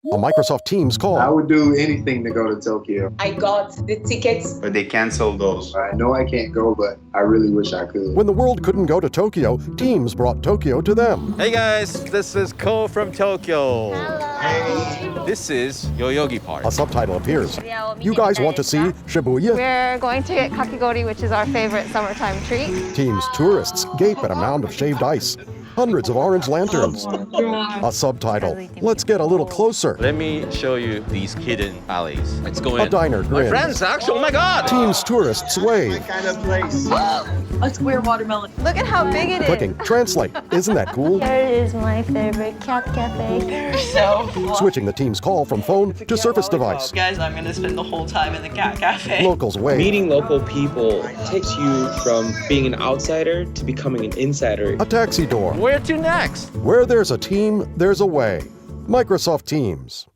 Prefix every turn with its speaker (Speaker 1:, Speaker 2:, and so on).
Speaker 1: A Microsoft Teams
Speaker 2: I
Speaker 1: call.
Speaker 2: would do anything to go to Tokyo.
Speaker 3: I got the tickets.
Speaker 4: But they canceled those.
Speaker 2: I know I can't go, but I really wish I could.
Speaker 1: When the world couldn't go to Tokyo, Teams brought Tokyo to them.
Speaker 5: Hey guys, this is Ko from Tokyo.
Speaker 6: Hello.
Speaker 5: This is Yoyogi Park.
Speaker 1: A subtitle appears. You guys want to see Shibuya?
Speaker 6: We're going to get kakigori, which is our favorite summertime treat.
Speaker 1: Teams tourists gape at a mound of shaved ice. Hundreds of orange lanterns. A subtitle. Let's get a little closer.
Speaker 5: Let me show you these hidden alleys. Let's go in.
Speaker 1: A diner
Speaker 5: My
Speaker 1: grins.
Speaker 5: friends, actually, oh my god!
Speaker 1: Teams tourists wave.
Speaker 2: Kind of place.
Speaker 3: A square watermelon.
Speaker 6: Look at how big it is.
Speaker 1: Clicking translate. Isn't that cool?
Speaker 6: Here is my favorite cat cafe.
Speaker 3: They're so fun.
Speaker 1: Switching the Teams call from phone to Surface device.
Speaker 3: Guys, I'm gonna spend the whole time in the cat cafe.
Speaker 1: Locals wave.
Speaker 7: Meeting local people takes you from being an outsider to becoming an insider.
Speaker 1: A taxi door.
Speaker 5: Where to next?
Speaker 1: Where there's a team, there's a way. Microsoft Teams.